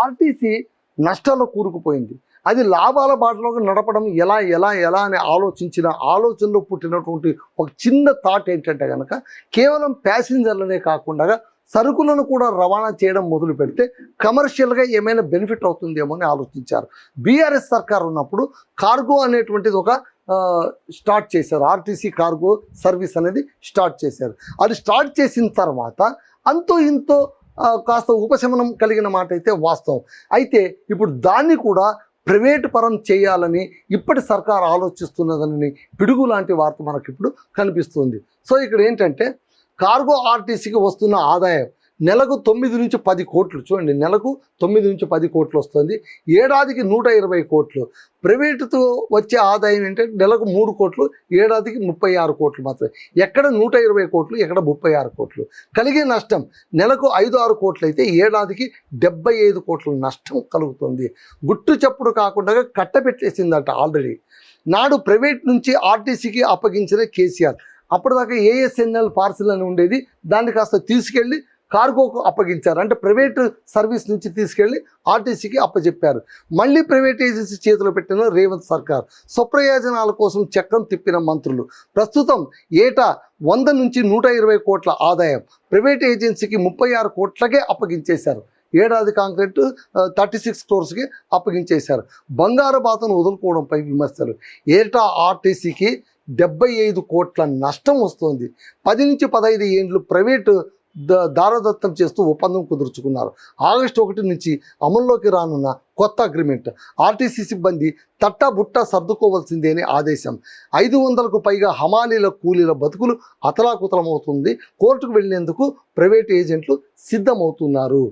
RTC నష్టాల్లో కూరుకుపోయింది. అది లాభాల బాటలోకి నడపడం ఎలా ఎలా ఎలా అని ఆలోచించిన ఆలోచనలో పుట్టినటువంటి ఒక చిన్న థాట్ ఏంటంటే కనుక కేవలం ప్యాసింజర్లనే కాకుండా సరుకులను కూడా రవాణా చేయడం మొదలు పెడితే కమర్షియల్గా ఏమైనా బెనిఫిట్ అవుతుందేమో అని ఆలోచించారు. బీఆర్ఎస్ సర్కార్ ఉన్నప్పుడు కార్గో అనేటువంటిది ఒక స్టార్ట్ చేశారు. ఆర్టీసీ కార్గో సర్వీస్ అనేది స్టార్ట్ చేశారు. అది స్టార్ట్ చేసిన తర్వాత అంతో ఇంతో కాస్త ఉపశమనం కలిగిన మాట అయితే వాస్తవం. అయితే ఇప్పుడు దాన్ని కూడా ప్రైవేటు పరం చేయాలని ఇప్పటి సర్కార్ ఆలోచిస్తున్నదని పిడుగు లాంటి వార్త మనకి ఇప్పుడు కనిపిస్తుంది. సో ఇక్కడ ఏంటంటే కార్గో ఆర్టీసీకి వస్తున్న ఆదాయం నెలకు 9 నుంచి 10 కోట్లు. చూడండి, నెలకు 9 నుంచి 10 కోట్లు వస్తుంది. ఏడాదికి 120 కోట్లు. ప్రైవేటుతో వచ్చే ఆదాయం ఏంటంటే నెలకు 3 కోట్లు, ఏడాదికి 36 కోట్లు మాత్రమే. ఎక్కడ 120 కోట్లు, ఎక్కడ 36 కోట్లు. కలిగే నష్టం నెలకు 5-6 కోట్లు అయితే ఏడాదికి 75 కోట్ల నష్టం కలుగుతుంది. గుట్టు చప్పుడు కాకుండా కట్టబెట్టేసిందట ఆల్రెడీ. నాడు ప్రైవేట్ నుంచి ఆర్టీసీకి అప్పగించిన కేసీఆర్ అప్పటిదాకా ఏఎస్ఎన్ఎల్ పార్సిల్ అని ఉండేది, దాన్ని కాస్త తీసుకెళ్ళి కార్గోకు అప్పగించారు. అంటే ప్రైవేటు సర్వీస్ నుంచి తీసుకెళ్ళి ఆర్టీసీకి అప్పచెప్పారు. మళ్ళీ ప్రైవేట్ ఏజెన్సీ చేతిలో పెట్టిన రేవంత్ సర్కార్ స్వప్రయోజనాల కోసం చక్రం తిప్పిన మంత్రులు. ప్రస్తుతం ఏటా 100 నుంచి 120 కోట్ల ఆదాయం ప్రైవేట్ ఏజెన్సీకి 36 కోట్లకే అప్పగించేశారు. ఏడాది కాంక్రీట్ 36 క్రోర్స్కి అప్పగించేశారు. బంగారు బాతను వదులుకోవడంపై విమర్శలు. ఏటా ఆర్టీసీకి 75 కోట్ల నష్టం వస్తుంది. 10 నుంచి 15 ఏండ్లు ప్రైవేటు దారదత్తం చేస్తూ ఒప్పందం కుదుర్చుకున్నారు. ఆగస్టు 1 నుంచి అమల్లోకి రానున్న కొత్త అగ్రిమెంట్ ఆర్టీసీ సిబ్బంది తట్టబుట్ట సర్దుకోవాల్సిందే అని ఆదేశం. 500కు పైగా హమాలీల కూలీల బతుకులు అతలాకుతలమవుతుంది. కోర్టుకు వెళ్లేందుకు ప్రైవేట్ ఏజెంట్లు సిద్ధమవుతున్నారు.